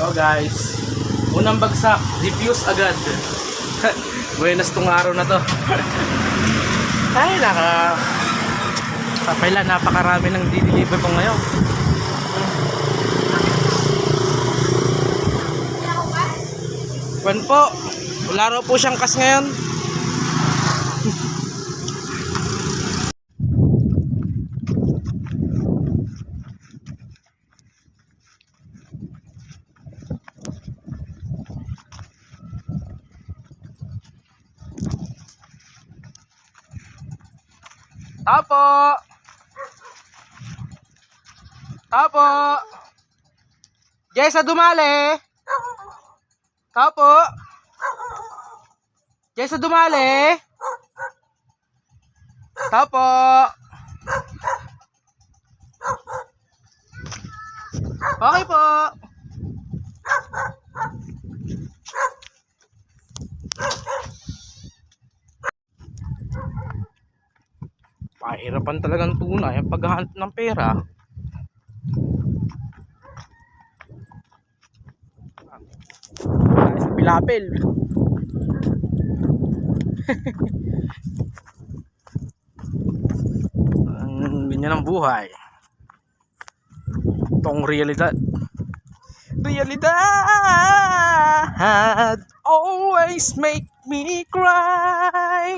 So guys, unang bagsak, diffuse agad. Buenas tong araw na to. Ay, kapailan, napakarami ng di-deliver ko ngayon. Kwan po, wala raw po siyang kas ngayon. Tapo! Tapo! Jessa dumali! Tapo! Jessa dumali! Tapo! Okay po! Pahirapan talagang tunay ang paghahanap ng pera. Sa pilapil. Ganyan ang buhay. Itong realidad. Realidad always make me cry.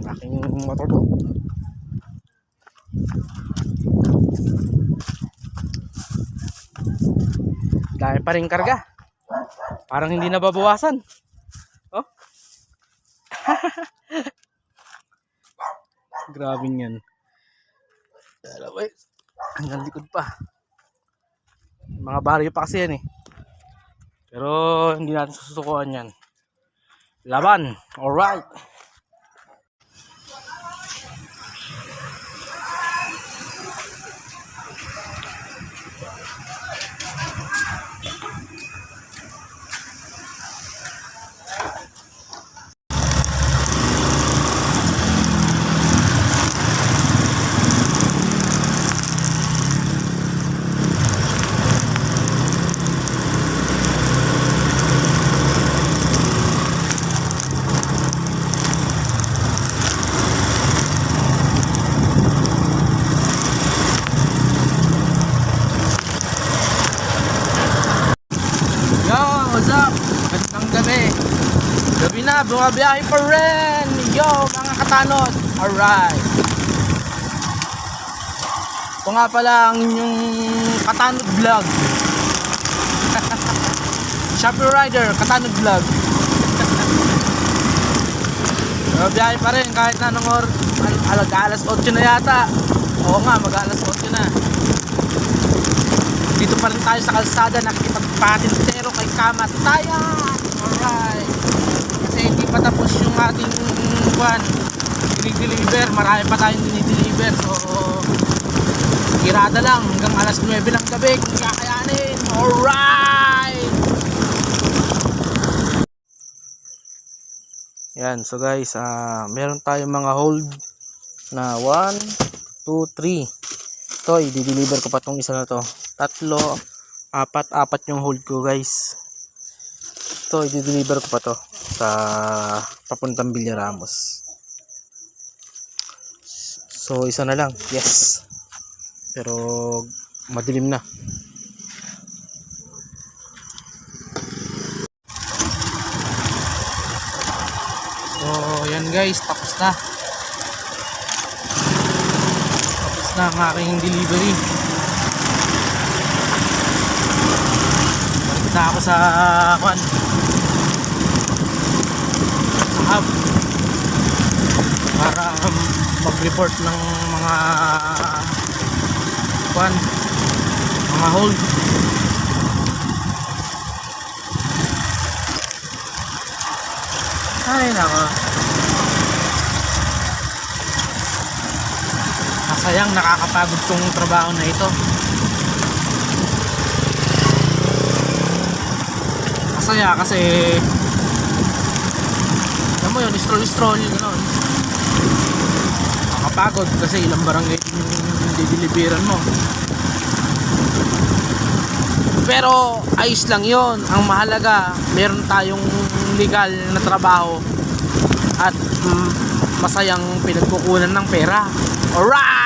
Aking motor to. Dahil pa rin karga. Parang hindi nababawasan. Oh. Grabe yan. Hanggang likod pa. Mga baryo pa kasi yan eh. Pero hindi natin susukuan yan. Laban. Alright. What's up? Magandang gabi. Gabi na, bumabiyahe pa rin. Yo, mga katanod. Alright. Ito nga pala ang inyong katanod vlog. Shopee Rider, katanod vlog. Bumabiyahe pa rin kahit na anong alas 8 na yata. Oo nga, mag-alas 8 na. Dito pa rin tayo sa kalsada, nakikipagpatintero kay kamatayan. Alright. Kasi hindi pa tapos yung ating dinideliver. Marami pa tayong dinideliver. So, irada lang hanggang alas 9 ng gabi kung kakayanin. Alright. Yan. So guys, meron tayong mga hold na 1, 2, 3. Ito, i-deliver ko pa tong isa na to. 3, 4 yung hold ko guys. Ito, i-deliver ko pa to sa papuntang Villaramos. So, isa na lang. Yes. Pero, madilim na. So, yan guys. Tapos na. Tapos na ang aking delivery. Na ako sa hub para mag-report ng mga hold. Ay nako, masayang nakakapagod tong trabaho na ito. Masaya kasi yun, stroll, gano'n. Nakakapagod kasi ilang barangay yung dideliveran mo. Pero ayos lang yon. Ang mahalaga, meron tayong legal na trabaho at masayang pinagkukunan ng pera. Alright!